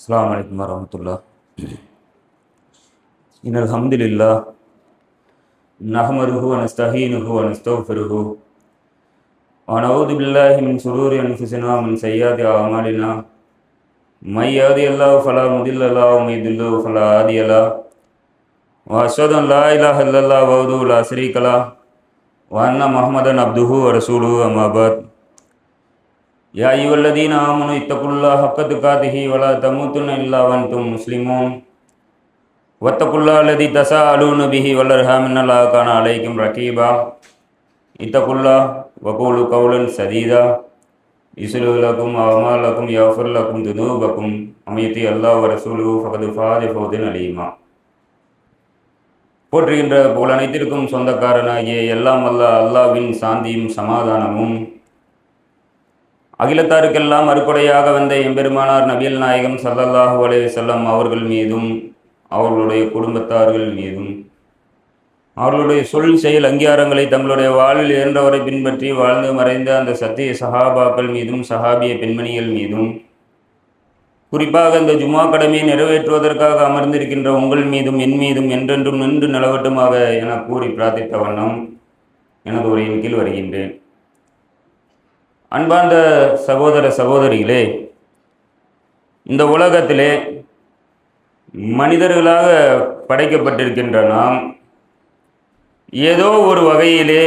அஸ்ஸலாமு அலைக்கும் வரஹ்மத்துல்லாஹ். இன்னல் ஹம்துலில்லாஹ் நஹ்மதுஹு வ நஸ்தஈனுஹு வ நஸ்தக்ஃபிருஹு வ நஊது பில்லாஹி மின் ஷுரூரி அன்ஃபுஸினா வ மின் ஸய்யிஆத்தி அஅமாலினா மை யஹ்திஹில்லாஹு ஃபலா முதில்ல லஹு வ மை யுத்லில்ஹு ஃபலா ஹாதிய லஹு வ அஷ்ஹது அன் லா இலாஹா இல்லல்லாஹு வஹ்தஹு லா ஷரீக லஹு வ அன்ன முஹம்மதன் அப்துஹு வ ரசூலுஹு அம்மா பஅத். யா அய்யுஹல்லதீன ஆமனூ இத்தகுல்லாஹ ஹக்க துகாத்திஹி வ லா தமூதுன்ன இல்லா வ அன்தும் முஸ்லிமூன் வத்தகுல்லாஹ அல்லதீ தஸாஅலூன பிஹி வல் அர்ஹாம் இன்னல்லாஹ கான அலைக்கும் ரகீபா. இத்தகுல்லாஹ வ கூலு கௌலன் சதீதா யுஸ்லிஹ் லக்கும் அஅமாலக்கும் யக்ஃபிர் லக்கும் துனூபக்கும் வ மன் யுத்தி அல்லாஹ் வ ரசூலஹு ஃபகத் ஃபாஸ ஃபௌஸன் அலீமா. போற்றுகின்ற புகழ் அனைத்திற்கும் சொந்தக்காரனாகிய எல்லாம் அல்லாஹ்வின் சாந்தியும் சமாதானமும் அகிலத்தாருக்கெல்லாம் அருக்குடையாக வந்த எம்பெருமானார் நபிகள் நாயகம் ஸல்லல்லாஹு அலைஹி வஸல்லம் அவர்கள் மீதும் அவர்களுடைய குடும்பத்தார்கள் மீதும் அவர்களுடைய சொல் செயல் அங்கீகாரங்களை தங்களுடைய வாழ்வில் இயன்றவரை பின்பற்றி வாழ்ந்து மறைந்த அந்த சத்திய சஹாபாக்கள் மீதும் சஹாபிய பெண்மணிகள் மீதும் குறிப்பாக இந்த ஜுமா கடமையை நிறைவேற்றுவதற்காக அமர்ந்திருக்கின்ற உங்கள் மீதும் என் மீதும் என்றென்றும் நின்று நிலவட்டுமாக என கூறி பிரார்த்தித்த வண்ணம் எனது உரையின் கீழ் வருகின்றேன். அன்பார்ந்த சகோதர சகோதரிகளே, இந்த உலகத்திலே மனிதர்களாக படைக்கப்பட்டிருக்கின்ற நாம் ஏதோ ஒரு வகையிலே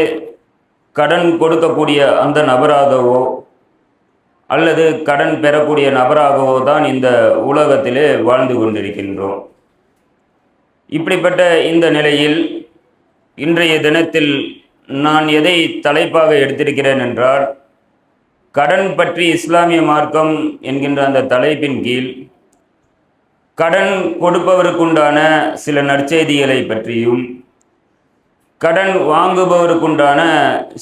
கடன் கொடுக்கக்கூடிய அந்த நபராகவோ அல்லது கடன் பெறக்கூடிய நபராகவோ தான் இந்த உலகத்திலே வாழ்ந்து கொண்டிருக்கின்றோம். இப்படிப்பட்ட இந்த நிலையில் இன்றைய தினத்தில் நான் எதை தலைப்பாக எடுத்திருக்கிறேன் என்றால், கடன் பற்றி இஸ்லாமிய மார்க்கம் என்கின்ற அந்த தலைப்பின் கீழ் கடன் கொடுப்பவருக்குண்டான சில நற்செய்திகளை பற்றியும் கடன் வாங்குபவருக்குண்டான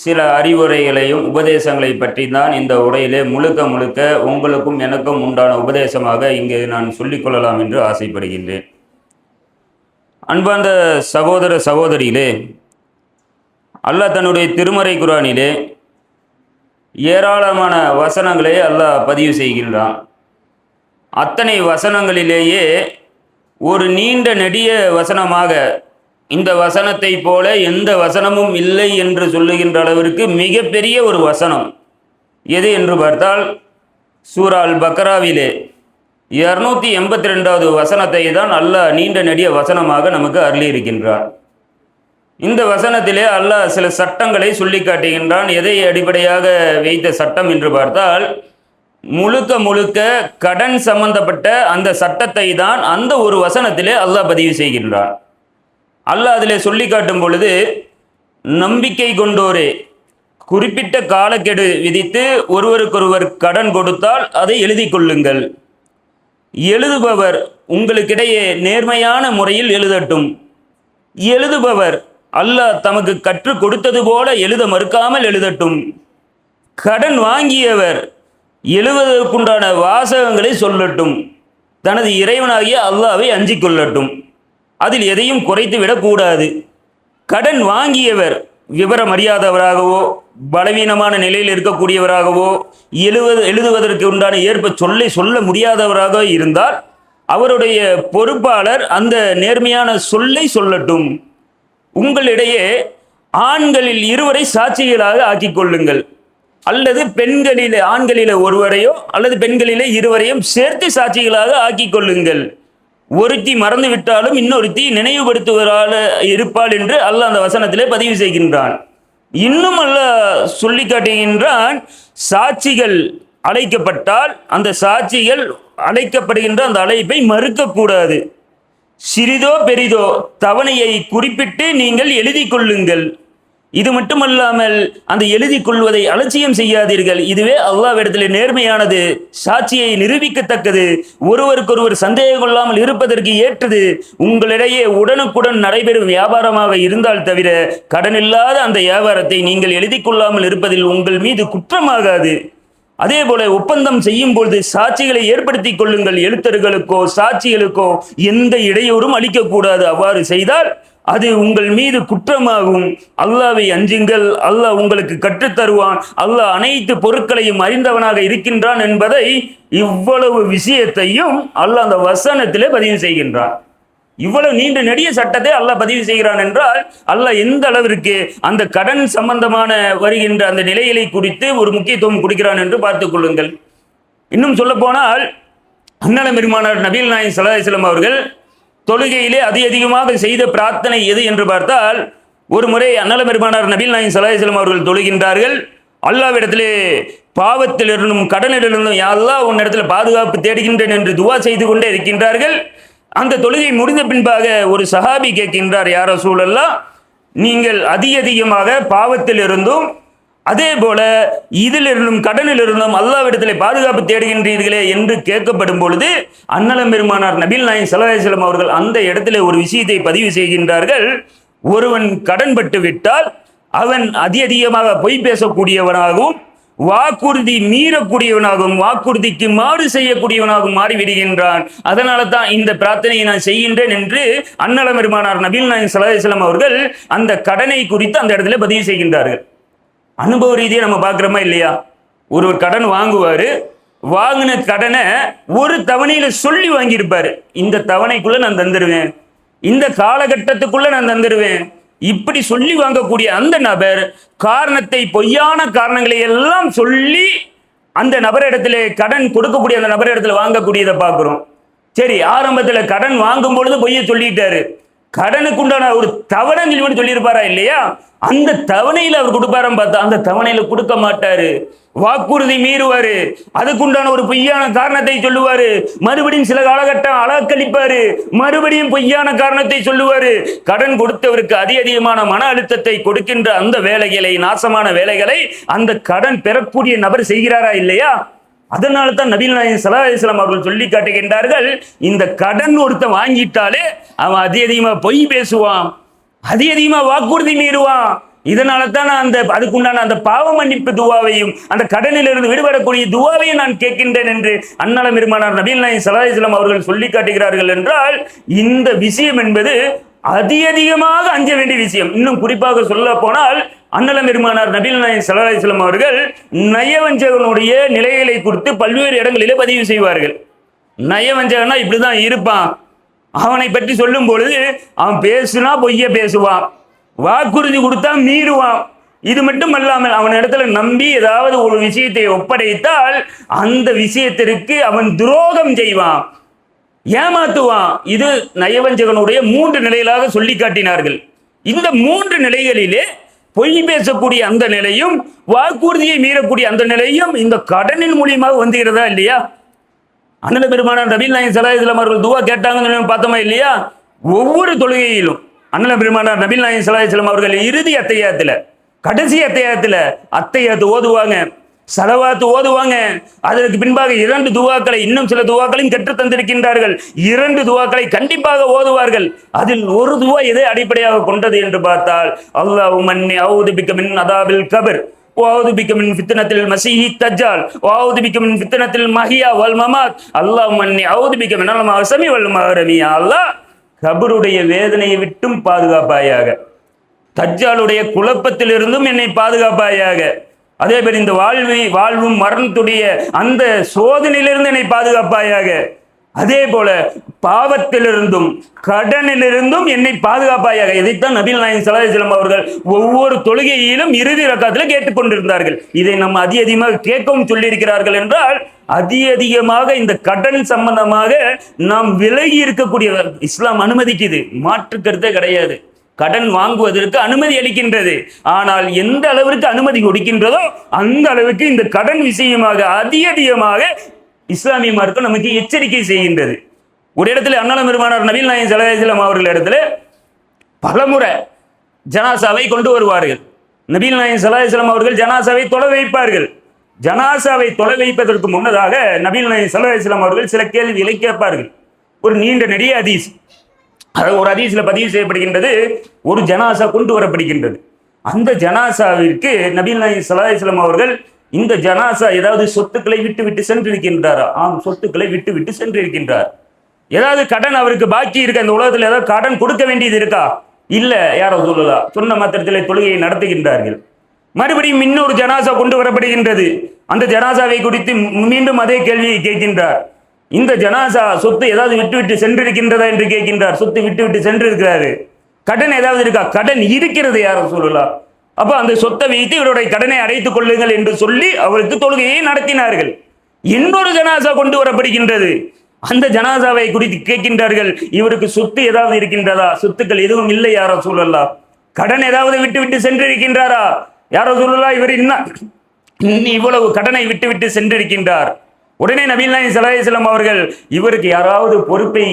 சில அறிவுரைகளையும் உபதேசங்களை பற்றி தான் இந்த உரையிலே முழுக்க முழுக்க உங்களுக்கும் எனக்கும் உண்டான உபதேசமாக இங்கே நான் சொல்லிக்கொள்ளலாம் என்று ஆசைப்படுகின்றேன். அன்பார்ந்த சகோதர சகோதரிகளே, அல்லாஹ் தன்னுடைய திருமறை குர்ஆனிலே ஏராளமான வசனங்களை அல்லாஹ் பதிவு செய்கின்றான். அத்தனை வசனங்களிலேயே ஒரு நீண்ட நெடிய வசனமாக, இந்த வசனத்தை போல எந்த வசனமும் இல்லை என்று சொல்லுகின்ற அளவிற்கு மிகப்பெரிய ஒரு வசனம் எது என்று பார்த்தால், சூரா அல் பக்ராவிலே 282வது வசனத்தை தான் அல்லாஹ் நீண்ட நெடிய வசனமாக நமக்கு அருளியிருக்கின்றான். இந்த வசனத்திலே அல்லாஹ் சில சட்டங்களை சொல்லி காட்டுகின்றான். எதை அடிப்படையாக வைத்த சட்டம் என்று பார்த்தால், முழுக்க முழுக்க கடன் சம்பந்தப்பட்ட அந்த சட்டத்தை தான் அந்த ஒரு வசனத்திலே அல்லாஹ் பதிவு செய்கின்றான். அல்லாஹ் அதிலே சொல்லி காட்டும் பொழுது, நம்பிக்கை கொண்டோரே, குறிப்பிட்ட காலக்கெடு விதித்து ஒருவருக்கொருவர் கடன் கொடுத்தால் அதை எழுதி கொள்ளுங்கள். எழுதுபவர் உங்களுக்கிடையே நேர்மையான முறையில் எழுதட்டும். எழுதுபவர் அல்லாஹ் தமக்கு கற்றுக் கொடுத்தது போல எழுத மறுக்காமல் எழுதட்டும். கடன் வாங்கியவர் எழுதுவதற்குண்டான வாசகங்களை சொல்லட்டும். தனது இறைவனாகிய அல்லாஹ்வை அஞ்சிக் கொள்ளட்டும். அதில் எதையும் குறைத்து விடக்கூடாது. கடன் வாங்கியவர் விவரம் அறியாதவராகவோ பலவீனமான நிலையில் இருக்கக்கூடியவராகவோ எழுதுவதற்கு உண்டான ஏற்ப சொல்ல முடியாதவராக இருந்தால் அவருடைய பொறுப்பாளர் அந்த நேர்மையான சொல்லை சொல்லட்டும். உங்களிடையே ஆண்களில் இருவரை சாட்சிகளாக ஆக்கிக் கொள்ளுங்கள், அல்லது பெண்களிலே ஆண்களிலே ஒருவரையோ அல்லது பெண்களிலே இருவரையும் சேர்த்து சாட்சிகளாக ஆக்கிக் கொள்ளுங்கள். ஒருத்தி மறந்து விட்டாலும் இன்னொருத்தி நினைவுபடுத்துவராக இருப்பாள் என்று அல்லாஹ் அந்த வசனத்திலே பதிவு செய்கின்றான். இன்னும் அல்லாஹ் சொல்லி காட்டுகின்றான், சாட்சிகள் அழைக்கப்பட்டால் அந்த சாட்சிகள் அழைக்கப்படுகின்ற அந்த அழைப்பை மறுக்கக்கூடாது. சிறிதோ பெரிதோ தவணையை குறிப்பிட்டு நீங்கள் எழுதி கொள்ளுங்கள். இது மட்டுமல்லாமல் அந்த எழுதி கொள்வதை அலட்சியம் செய்யாதீர்கள். இதுவே அல்லாஹ்விடத்தில் நேர்மையானது, சாட்சியை நிரூபிக்கத்தக்கது, ஒருவருக்கொருவர் சந்தேகம் கொள்ளாமல் இருப்பதற்கு ஏற்றது, உங்களிடையே உடனுக்குடன் நடைபெறும் வியாபாரமாக இருந்தால் தவிர கடனில்லாத அந்த வியாபாரத்தை நீங்கள் எழுதி கொள்ளாமல் இருப்பதில் உங்கள் மீது குற்றமாகாது. அதே போல ஒப்பந்தம் செய்யும் பொழுது சாட்சிகளை ஏற்படுத்தி கொள்ளுங்கள். எழுத்தர்களுக்கோ சாட்சிகளுக்கோ எந்த இடையூறும் அளிக்கக்கூடாது. அவ்வாறு செய்தால் அது உங்கள் மீது குற்றமாகும். அல்லாஹ்வை அஞ்சுங்கள், அல்லாஹ் உங்களுக்கு கற்றுத்தருவான், அல்லாஹ் அனைத்து பொருட்களையும் அறிந்தவனாக இருக்கின்றான் என்பதை இவ்வளவு விஷயத்தையும் அல்லாஹ் அந்த வசனத்திலே பதிவு செய்கின்றான். இவ்வளவு நீண்ட நெடிய சட்டத்தை அல்லாஹ் பதிவு செய்கிறான் என்றால் அல்லாஹ் எந்த அளவிற்கு அந்த கடன் சம்பந்தமான வருகின்ற அந்த நிலைகளை குறித்து ஒரு முக்கியத்துவம் கொடுக்கிறான் என்று பார்த்துக் கொள்ளுங்கள். இன்னும் சொல்ல போனால் அண்ணலம் பெருமானார் நபிகள் நாயகம் ஸல்லல்லாஹு அலைஹி வஸல்லம் அவர்கள் தொழுகையிலே அதிகமாக செய்த பிரார்த்தனை எது என்று பார்த்தால், ஒரு முறை அண்ணலம் பெருமானார் நபிகள் நாயகம் ஸல்லல்லாஹு அலைஹி வஸல்லம் அவர்கள் தொழுகின்றார்கள். அல்லாஹ்விடத்திலே பாவத்திலிருந்தும் கடனிலிருந்தும் யா அல்லாஹ் உன்னிடத்தில் பாதுகாப்பு தேடுகின்றேன் என்று துவா செய்து கொண்டே இருக்கின்றார்கள். அந்த தொழுகை முடிந்த பின்பாக ஒரு சஹாபி கேட்கின்றார், யா ரசூலல்லாஹ், நீங்கள் அதிகமாக பாவத்தில் இருந்தும் அதே போல இதிலிருந்தும் கடனில் இருந்தும் அல்லாஹ்விடத்திலே பாதுகாப்பு தேடுகின்றீர்களே என்று கேட்கப்படும் பொழுது அண்ணலம் பெருமானார் நபிகள் நாயகம் ஸல்லல்லாஹு அலைஹி வஸல்லம் அவர்கள் அந்த இடத்திலே ஒரு விஷயத்தை பதிவு செய்கின்றார்கள். ஒருவன் கடன் பட்டு விட்டால் அவன் அதிகமாக பொய் பேசக்கூடியவனாகவும் வாக்குறுதி மீறக்கூடியவனாகவும் வாக்குறுதிக்கு மாறு செய்யக்கூடியவனாகவும் மாறிவிடுகின்றான். அதனால தான் இந்த பிரார்த்தனையை நான் செய்கின்றேன் என்று அண்ணலம் பெருமானார் நபிகள் நாயகம் ஸல்லல்லாஹு அலைஹி வஸல்லம் அவர்கள் அந்த கடனை குறித்து அந்த இடத்துல பதிவு செய்கின்றார்கள். அனுபவ ரீதியை நம்ம பார்க்குறோமா இல்லையா? ஒரு கடன் வாங்குவார், வாங்கின கடனை ஒரு தவணையில சொல்லி வாங்கியிருப்பாரு, இந்த தவணைக்குள்ள நான் தந்துடுவேன், இந்த காலகட்டத்துக்குள்ள நான் தந்துடுவேன், இப்படி சொல்லி வாங்கக்கூடிய அந்த நபர் காரணத்தை பொய்யான காரணங்களை எல்லாம் சொல்லி அந்த நபரிடத்துல கடன் கொடுக்கக்கூடிய அந்த நபரிடத்துல வாங்கக்கூடியதை பார்க்கிறோம். சரி, ஆரம்பத்துல கடன் வாங்கும் பொழுது பொய்ய சொல்லிட்டாரு, கடனுக்கு உண்டான ஒரு தவணை சொல்லியிருப்பாரா இல்லையா? அந்த தவணையில அவர் கொடுப்பாரான்னு பார்த்தா அந்த தவணையில கொடுக்க மாட்டாரு, வாக்குறுதி மீறுவாரு, அதுக்குண்டான ஒரு பொய்யான காரணத்தை சொல்லுவாரு, மறுபடியும் சில காலகட்டம் அலக்கழிப்பாரு, மறுபடியும் பொய்யான காரணத்தை சொல்லுவாரு. கடன் கொடுத்தவருக்கு அதிகமான மன அழுத்தத்தை கொடுக்கின்ற அந்த வேலைகளை, நாசமான வேலைகளை அந்த கடன் பெறக்கூடிய நபர் செய்கிறாரா இல்லையா? அதனால தான் நபிகள் நாயகம் ஸல்லல்லாஹு அலைஹி வஸல்லம் அவர்கள் சொல்லி காட்டுகின்றார்கள், இந்த கடன் ஒருத்த வாங்கிட்டாலே அவன் அதிகமாக பொய் பேசுவான், அதிகமாக வாக்குறுதி மீறுவான். இதனால தான் நான் அதுக்குண்டான அந்த பாவ மன்னிப்பு துவாவையும் அந்த கடனிலிருந்து விடுபடக்கூடிய துவாவையும் நான் கேட்கின்றேன் என்று அண்ணலம் பெருமானார் நபிகள் நாயகம் ஸல்லல்லாஹு அலைஹி வஸல்லம் அவர்கள் சொல்லி காட்டுகிறார்கள் என்றால் இந்த விஷயம் என்பது அதிகமாக அஞ்ச வேண்டிய விஷயம். இன்னும் குறிப்பாக சொல்ல போனால் அண்ணலம் பெருமானார் நபிகள் நாயகம் ஸல்லல்லாஹு அலைஹி வஸல்லம் அவர்கள் நயவஞ்சகனுடைய நிலைகளை குறித்து பல்வேறு இடங்களிலே பதிவு செய்வார்கள். நயவஞ்சகனா இப்படிதான் இருப்பான், அவனை பற்றி சொல்லும் பொழுது அவன் பேசுனா பொய்ய பேசுவான், வாக்குறுதி கொடுத்தா மீறுவான். இது மட்டும் அல்லாமல் அவன் இடத்துல நம்பி ஏதாவது ஒரு விஷயத்தை ஒப்படைத்தால் அந்த விஷயத்திற்கு அவன் துரோகம் செய்வான், ஏமாத்துவான். இது நயவஞ்சகனுடைய 3 நிலைகளாக சொல்லி காட்டினார்கள். இந்த 3 நிலைகளிலே பொய் பேசக்கூடிய அந்த நிலையும் வாக்குறுதியை மீறக்கூடிய அந்த நிலையும் இந்த கடனின் மூலியமாக வந்துகிறதா இல்லையா? அண்ணல பெருமானார் நபிகள் நாயகம் ஸல்லல்லாஹு அலைஹி வஸல்லம் அவர்கள் துவா கேட்டாங்கன்னு பார்த்தோமா இல்லையா? ஒவ்வொரு தொழுகையிலும் அண்ணல பெருமானார் நபிகள் நாயகம் ஸல்லல்லாஹு அலைஹி வஸல்லம் அவர்கள் இறுதி அத்தையாத்துல, கடைசி அத்தையாத்து ஓதுவாங்க, ஸலவாத் ஓதுவாங்க. அதற்கு பின்பாக 2 துவாக்களை, இன்னும் சில துவாக்களையும் கற்று தந்திருக்கின்றார்கள். 2 துவாக்களை கண்டிப்பாக ஓதுவார்கள். அதில் ஒரு துவா எதை அடிப்படையாக கொண்டது என்று பார்த்தால், அல்லாஹும்ம இன்னி அஊது பிக்க மின் அதாபில் கபர் வஅஊது பிக்க மின் ஃபித்னத்தில் மஸீஹி தஜ்ஜால் வஅஊது பிக்க மின் ஃபித்னத்தில் மஹ்யா வல் மமாத் அல்லாஹும்ம இன்னி அஊது பிக்க மினல் மஹ்சமி வல் மஹ்ரமி. அல்லாஹ் கபருடைய வேதனையை விட்டும் பாதுகாப்பாயாக, தஜ்ஜாலுடைய குழப்பத்திலிருந்தும் என்னை பாதுகாப்பாயாக, அதே போல இந்த வாழ்வும் மரணத்துடைய அந்த சோதனையிலிருந்து என்னை பாதுகாப்பாயாக, அதே போல பாவத்திலிருந்தும் கடனிலிருந்தும் என்னை பாதுகாப்பாயாக. இதைத்தான் நபிகள் நாயகம் ஸல்லல்லாஹு அலைஹி வஸல்லம் அவர்கள் ஒவ்வொரு தொழுகையிலும் இறுதி ரக்காத்தில் கேட்டுக்கொண்டிருந்தார்கள். இதை நம்ம அதிகமாக கேட்கவும் சொல்லியிருக்கிறார்கள் என்றால் அதிகமாக இந்த கடன் சம்பந்தமாக நாம் விலகி இருக்கக்கூடிய இஸ்லாம் அனுமதிக்குது, மாற்று கருத்தே கிடையாது. கடன் வாங்குவதற்கு அனுமதி அளிக்கின்றது. ஆனால் எந்த அளவிற்கு அனுமதி கொடுக்கின்றதோ அந்த அளவுக்கு இந்த கடன் விஷயமாக அதிகமாக இஸ்லாமிய மார்க்கம் நமக்கு எச்சரிக்கை செய்கின்றது. ஒரு இடத்துல அண்ணலம் பெருமானார் நபிகள் நாயகம் ஸல்லல்லாஹு அலைஹி வஸல்லம் அவர்கள் இடத்துல பலமுறை ஜனாசாவை கொண்டு வருவார்கள். நபிகள் நாயகம் ஸல்லல்லாஹு அலைஹி வஸல்லம் அவர்கள் ஜனாசாவை தொலை வைப்பார்கள். ஜனாசாவை தொலை வைப்பதற்கு முன்னதாக நபிகள் நாயகம் ஸல்லல்லாஹு அலைஹி வஸல்லம் அவர்கள் சில கேள்விகளை கேட்பார்கள். ஒரு நீண்ட நெடிய ஹதீஸ், அது ஒரு ஹதீஸ்ல பதிவு செய்யப்படுகின்றது. ஒரு ஜனாசா கொண்டு வரப்படுகின்றது. அந்த ஜனாசாவிற்கு நபிகள் நாயகம் ஸல்லல்லாஹு அலைஹி வஸல்லம் அவர்கள், இந்த ஜனாசா ஏதாவது சொத்துக்களை விட்டு சென்றிருக்கின்றாரா? ஆம், சொத்துக்களை விட்டு சென்றிருக்கின்றார். ஏதாவது கடன் அவருக்கு பாக்கி இருக்க, இந்த உலகத்தில் ஏதாவது கடன் கொடுக்க வேண்டியது இருக்கா? இல்ல யாரோ சொல்லலாம், சொன்ன மாத்திரத்திலே தொழுகையை நடத்துகின்றார்கள். மறுபடியும் இன்னொரு ஜனாசா கொண்டு வரப்படுகின்றது. அந்த ஜனாசாவை குறித்து மீண்டும் அதே கேள்வியை கேட்கின்றார். இந்த ஜனாசா சொத்து ஏதாவது விட்டு சென்றிருக்கின்றதா என்று கேட்கின்றார். சொத்து விட்டு சென்றிருக்கிறாரு. கடன் ஏதாவது இருக்கா? கடன் இருக்கிறது யாரோ சொல்லலாம். அப்ப அந்த சொத்தை வைத்து இவருடைய கடனை அடைத்துக் கொள்ளுங்கள் என்று சொல்லி அவருக்கு தொழுகையை நடத்தினார்கள். இன்னொரு ஜனாசா கொண்டு வரப்படுகின்றது. அந்த ஜனாசாவை குறித்து கேட்கின்றார்கள், இவருக்கு சொத்து ஏதாவது இருக்கின்றதா? சொத்துக்கள் எதுவும் இல்லை யாரோ சொல்லலாம். கடன் ஏதாவது விட்டு சென்றிருக்கின்றாரா? யாரோ சொல்லலாம், இவர் இன்னும் இவ்வளவு கடனை விட்டு சென்றிருக்கின்றார். உடனே நபிகள் நாயகம் ஸல்லல்லாஹு அலைஹி வஸல்லம் அவர்கள், இவருக்கு யாராவது பொறுப்பை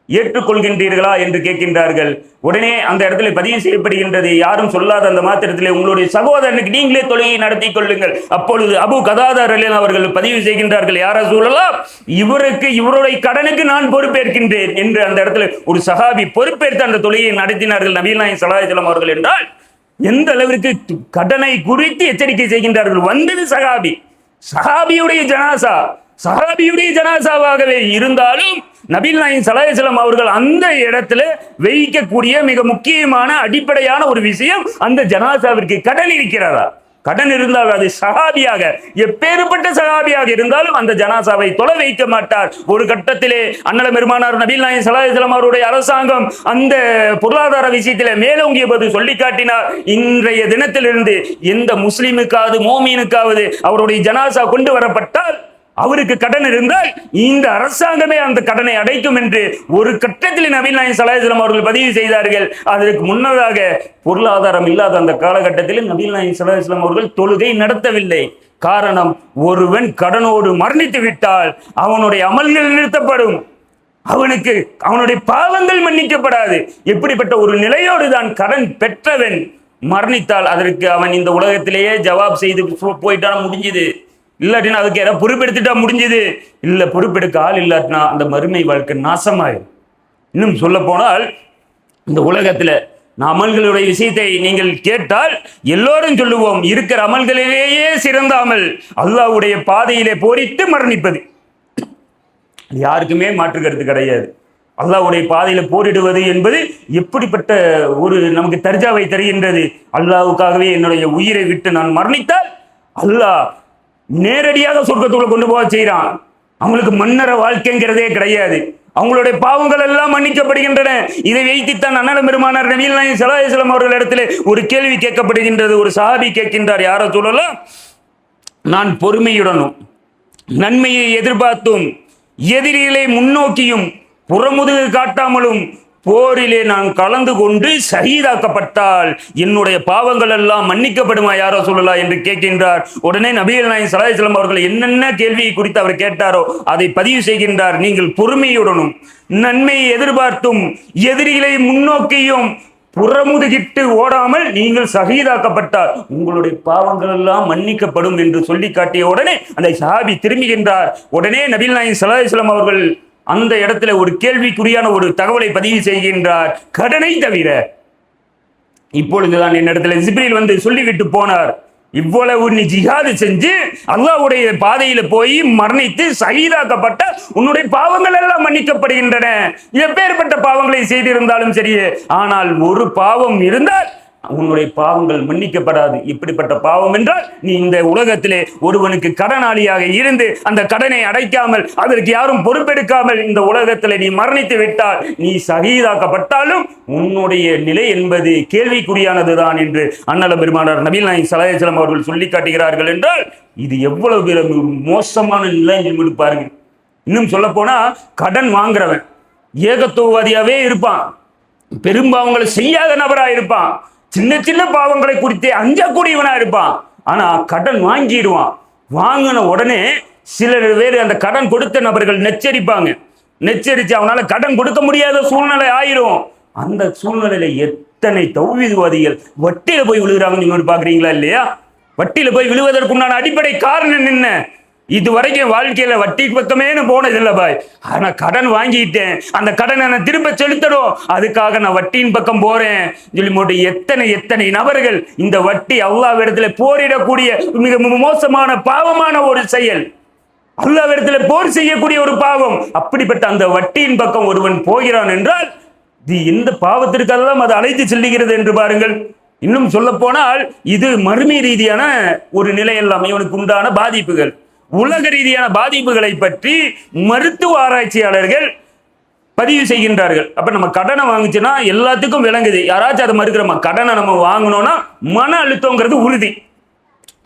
ஏற்றுக்கொள்கின்றீர்களா என்று கேட்கின்றார்கள். உடனே அந்த இடத்துல பதிவு செய்யப்படுகின்றது, யாரும் சொல்லாத அந்த மாத்திரத்திலே உங்களுடைய சகோதரனுக்கு நீங்களே தொழுகையை நடத்தி கொள்ளுங்கள். அப்பொழுது அபூ கதாதா ரலியல்லாஹு அவர்கள் பதிவு செய்கின்றார்கள், யார் ரசூலல்லாஹ், இவருடைய கடனுக்கு நான் பொறுப்பேற்கின்றேன் என்று அந்த இடத்துல ஒரு சஹாபி பொறுப்பேற்று அந்த தொழுகையை நடத்தினார்கள் நபிகள் நாயகம் ஸல்லல்லாஹு அலைஹி வஸல்லம் அவர்கள். என்றால் எந்த அளவிற்கு கடனை குறித்து எச்சரிக்கை செய்கின்றார்கள். வந்தது சஹாபியுடைய ஜனாசா, சஹாபியுடைய ஜனாசாவாகவே இருந்தாலும் நபிகள் நாயகம் ஸல்லல்லாஹு அலைஹி வஸல்லம் அவர்கள் அந்த இடத்துல வைக்கக்கூடிய மிக முக்கியமான அடிப்படையான ஒரு விஷயம், அந்த ஜனாசாவிற்கு கடன் இருக்கிறதா? கடன் இருந்தால் அது சஹாபியாக, எப்பேற்பட்ட சஹாபியாக இருந்தாலும் அந்த ஜனாசாவை தொலை வைக்க மாட்டார். ஒரு கட்டத்திலே அண்ணல பெருமானார் நபிகள் நாயகம் ஸல்லல்லாஹு அலைஹி வஸல்லம் அவருடைய அரசாங்கம் அந்த பொருளாதார விஷயத்திலே மேலோங்கிய போது சொல்லி காட்டினார், இன்றைய தினத்திலிருந்து எந்த முஸ்லிமுக்காவது மோமீனுக்காவது அவருடைய ஜனாசா கொண்டு வரப்பட்டால் அவருக்கு கடன் இருந்தால் இந்த அரசாங்கமே அந்த கடனை அடைக்கும் என்று ஒரு கட்டத்தில் நபிகள் நாயகம் ஸல்லல்லாஹு அலைஹி வஸல்லம் அவர்கள் பதிவு செய்தார்கள். அதற்கு முன்னதாக பொருளாதாரம் இல்லாத அந்த காலகட்டத்தில் நபிகள் நாயகம் ஸல்லல்லாஹு அலைஹி வஸல்லம் அவர்கள் தொழுகை நடத்தவில்லை. காரணம், ஒருவன் கடனோடு மரணித்து விட்டால் அவனுடைய அமல்கள் நிறுத்தப்படும், அவனுடைய பாவங்கள் மன்னிக்கப்படாது. எப்படிப்பட்ட ஒரு நிலையோடு தான் கடன் பெற்றவன் மரணித்தால் அதற்கு அவன் இந்த உலகத்திலேயே ஜவாப் செய்து போயிட்டான முடிஞ்சது. இல்லாட்டினா அதுக்கு யாராவது பொறுப்பெடுத்துட்டா முடிஞ்சது. இல்ல, பொறுப்பெடுக்க ஆள் இல்லாட்டினா அந்த மறுமை வாழ்க்கை நாசமாயிரும். இன்னும் சொல்ல போனால் இந்த உலகத்துல அமல்களுடைய விஷயத்தை நீங்கள் கேட்டால் எல்லோரும் சொல்லுவோம், இருக்கிற அமல்களிலேயே சிறந்த அமல் அல்லாஹ்வுடைய பாதையிலே போரிட்டு மரணிப்பது. யாருக்குமே மாற்று கருத்து கிடையாது. அல்லாஹ்வுடைய பாதையில போரிடுவது என்பது எப்படிப்பட்ட ஒரு நமக்கு தர்ஜாவை தருகின்றது. அல்லாஹ்வுக்காகவே என்னுடைய உயிரை விட்டு நான் மரணித்தால் அல்லாஹ் நேரடியாக சொர்க்கத்துக்குள்ள கொண்டு போக செய்யறான். அவங்களுக்கு மன்னர வாழ்க்கைங்கிறதே கிடையாது. அவங்களுடைய பாவங்கள் எல்லாம் மன்னிக்கப்படுகின்றன. இதை வைத்துத்தான் அண்ணல பெருமானார் நபிகள் நாயகம் ஸல்லல்லாஹு அலைஹி வஸல்லம் அவர்கள் இடத்துல ஒரு கேள்வி கேட்கப்படுகின்றது. ஒரு சஹாபி கேட்கின்றார், யார சொல்லலாம், நான் பொறுமையுடனும் நன்மையை எதிர்பார்த்தும் எதிரிகளை முன்னோக்கியும் புறமுதுகு காட்டாமலும் போரிலே நான் கலந்து கொண்டு ஷஹீதாக்கப்பட்டால் என்னுடைய பாவங்கள் எல்லாம் மன்னிக்கப்படுமா யாரோ சொல்லலாம் என்று கேட்கின்றார். உடனே நபிகள் நாயகம் ஸல்லல்லாஹு அலைஹி வஸல்லம் அவர்கள் என்னென்ன கேள்வியை குறித்து அவர் கேட்டாரோ அதை பதிவு செய்கின்றார். நீங்கள் பொறுமையுடனும் நன்மையை எதிர்பார்த்தும் எதிரிகளை முன்னோக்கியும் புறமுதுகிட்டு ஓடாமல் நீங்கள் ஷஹீதாக்கப்பட்டால் உங்களுடைய பாவங்கள் எல்லாம் மன்னிக்கப்படும் என்று சொல்லி காட்டிய உடனே அந்த சஹாபி திரும்புகின்றார். உடனே நபிகள் நாயகம் ஸல்லல்லாஹு அலைஹி வஸல்லம் அவர்கள் அந்த இடத்துல ஒரு கேள்விக்குறியான ஒரு தகவலை பதிவு செய்கின்றார். கடனை தவிர இப்பொழுதுதான் என்னிடத்துல ஜிப்ரீல் வந்து சொல்லிவிட்டு போனார், இவ்வளவு நீ ஜிஹாது செஞ்சு அல்லாஹ்வுடைய பாதையில போய் மரணித்து ஷஹீதாக்கப்பட்ட உன்னுடைய பாவங்கள் எல்லாம் மன்னிக்கப்படுகின்றன. எப்பேற்பட்ட பாவங்களை செய்திருந்தாலும் சரியே, ஆனால் ஒரு பாவம் இருந்தால் உன்னுடைய பாவங்கள் மன்னிக்கப்படாது. இப்படிப்பட்ட பாவம் என்றால் நீ இந்த உலகத்திலே ஒருவனுக்கு கடனாளியாக இருந்து அந்த கடனை அடைக்காமல் அதற்கு யாரும் பொறுப்பெடுக்காமல் இந்த உலகத்திலே நீ மரணித்து விட்டால் நீ ஷஹீதாக்கப்பட்டாலும் உன்னுடைய நிலை என்பது கேள்விக்குறியானதுதான் என்று அண்ணல பெருமானார் நபிகள் நாயகம் ஸல்லல்லாஹு அலைஹி வஸல்லம் அவர்கள் சொல்லி காட்டுகிறார்கள். என்றால் இது எவ்வளவு மோசமான நிலை என்று பாருங்க. இன்னும் சொல்ல போனா கடன் வாங்குறவன் ஏகத்துவவாதியாவே இருப்பான், பெரும்பாவங்களை செய்யாத நபரா இருப்பான், சின்ன சின்ன பாவங்களை குறித்தே அஞ்சக்கூடியவனா இருப்பான். ஆனா கடன் வாங்கிடுவான். வாங்கின உடனே சில பேர் அந்த கடன் கொடுத்த நபர்கள் நெச்சரிப்பாங்க. நெச்சரிச்சு அவனால கடன் கொடுக்க முடியாத சூழ்நிலை ஆயிரும். அந்த சூழ்நிலையில எத்தனை தௌஹீத்வாதிகள் வட்டியில போய் விழுகிறாங்க நீங்க பாக்குறீங்களா இல்லையா? வட்டியில போய் விழுவதற்குண்டான அடிப்படை காரணம் என்ன? இதுவரைக்கும் வாழ்க்கையில வட்டி பக்கமே போனதில்லை பாய். ஆனா கடன் வாங்கிட்டேன், அந்த கடனை நான் திரும்ப செலுத்தணும், அதுக்காக நான் வட்டியின் பக்கம் போறேன் சொல்லி போட்டு எத்தனை நபர்கள் இந்த வட்டி அல்லாஹ்விடத்துல போரிடக்கூடிய மிக மோசமான பாவமான ஒரு செயல், அல்லாஹ்விடத்துல போர் செய்யக்கூடிய ஒரு பாவம். அப்படிப்பட்ட அந்த வட்டியின் பக்கம் ஒருவன் போகிறான் என்றால் இது எந்த பாவத்திற்கெல்லாம் அது அழைத்து செல்லுகிறது என்று பாருங்கள். இன்னும் சொல்ல போனால் இது மறுமை ரீதியான ஒரு நிலையெல்லாம் இவனுக்கு உண்டான பாதிப்புகள், உலக ரீதியான பாதிப்புகளை பற்றி மருத்துவ ஆராய்ச்சியாளர்கள் பதிவு செய்கின்றார்கள். அப்ப நம்ம கடனை வாங்குச்சுன்னா எல்லாத்துக்கும் விளங்குது, யாராச்சும் அதை மறுக்கிறோமா? கடனை நம்ம வாங்கணும்னா மன அழுத்தங்கிறது உறுதி.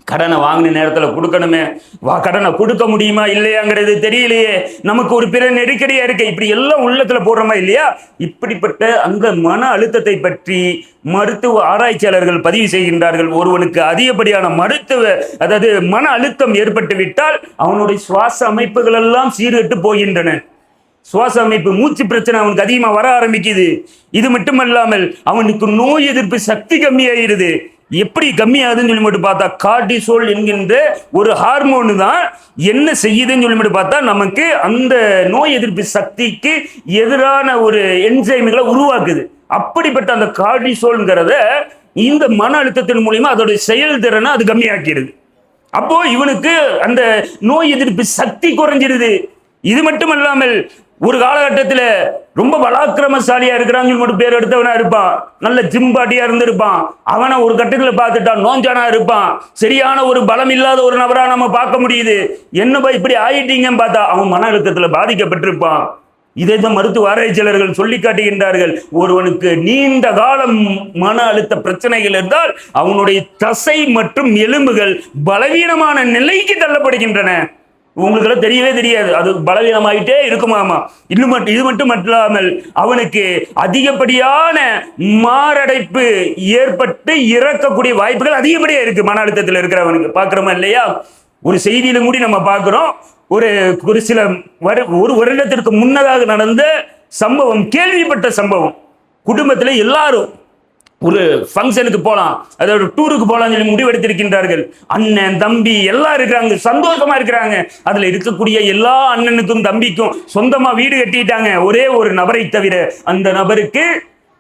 கடனை வாங்கின நேரத்தில் கொடுக்கணுமே, கடனை கொடுக்க முடியுமா இல்லையாங்கிறது தெரியலையே, நமக்கு ஒரு பிற நெருக்கடியா இருக்கு, இப்படி எல்லாம் உள்ளத்துல போடுறோமா இல்லையா? இப்படிப்பட்ட அந்த மன அழுத்தத்தை பற்றி மருத்துவ ஆராய்ச்சியாளர்கள் பதிவு செய்கின்றார்கள். ஒருவனுக்கு அதிகப்படியான அதாவது மன அழுத்தம் ஏற்பட்டு விட்டால் அவனுடைய சுவாச அமைப்புகள் எல்லாம் சீர்கெட்டு போகின்றன. சுவாச அமைப்பு, மூச்சு பிரச்சனை அவனுக்கு அதிகமா வர ஆரம்பிக்குது. இது மட்டுமல்லாமல் அவனுக்கு நோய் எதிர்ப்பு சக்தி கம்மியாயிருது. எப்படி கம்மியாகுதுன்னு சொல்லி மட்டும் பார்த்தா கார்டிசோல் என்கின்ற ஒரு ஹார்மோன் தான் என்ன செய்யுதுன்னு சொல்லி மட்டும் பார்த்தா நமக்கு அந்த நோய் எதிர்ப்பு சக்திக்கு எதிரான ஒரு என்சைம்களை உருவாக்குது. அப்படிப்பட்ட அந்த கார்டிசோல்ங்கிறத இந்த மன அழுத்தத்தின் மூலியமா அதோட செயல்திறனை அது கம்மியாக்கிறது. அப்போ இவனுக்கு அந்த நோய் எதிர்ப்பு சக்தி குறைஞ்சிருது. இது மட்டும் இல்லாமல் ஒரு காலகட்டத்தில் ரொம்ப பலாக்கிரமசாலியா இருக்கிறாங்க மட்டும் பேர் எடுத்தவனா இருப்பான், நல்ல ஜிம்பாட்டியா இருந்திருப்பான், அவனை ஒரு கட்டத்தில் பார்த்துட்டான் நோஞ்சானா இருப்பான், சரியான ஒரு பலம் இல்லாத ஒரு நபரா நம்ம பார்க்க முடியுது. என்னப்பா இப்படி ஆயிட்டீங்கன்னு பார்த்தா அவன் மன அழுத்தத்தில் பாதிக்கப்பட்டிருப்பான். இதைதான் மருத்துவ ஆராய்ச்சியாளர்கள் சொல்லி காட்டுகின்றார்கள். ஒருவனுக்கு நீண்ட காலம் மன அழுத்த பிரச்சனைகள் இருந்தால் அவனுடைய தசை மற்றும் எலும்புகள் பலவீனமான நிலைக்கு தள்ளப்படுகின்றன. உங்களுக்கு தெரியவே தெரியாது, அது பலவீனமாயிட்டே இருக்குமாமா. இது மட்டும் இல்லாமல் அவனுக்கு அதிகப்படியான மாரடைப்பு ஏற்பட்டு இறக்கக்கூடிய வாய்ப்புகள் அதிகப்படியா இருக்கு மன அழுத்தத்தில் இருக்கிறவனுக்கு. பார்க்கிறோமா இல்லையா? ஒரு செய்தியிலும் கூட நம்ம பார்க்கிறோம், ஒரு சில ஒரு வருடத்திற்கு முன்னதாக நடந்த சம்பவம், கேள்விப்பட்ட சம்பவம். குடும்பத்தில் எல்லாரும் ஒரு ஃபங்க்ஷனுக்கு போலாம், அதாவது டூருக்கு போலாம் சொல்லி முடிவெடுத்திருக்கின்றார்கள். அண்ணன் தம்பி எல்லாம் இருக்கிறாங்க, சந்தோஷமா இருக்கிறாங்க. அதுல இருக்கக்கூடிய எல்லா அண்ணனுக்கும் தம்பிக்கும் சொந்தமா வீடு கட்டிட்டாங்க. ஒரே ஒரு நபரை தவிர அந்த நபருக்கு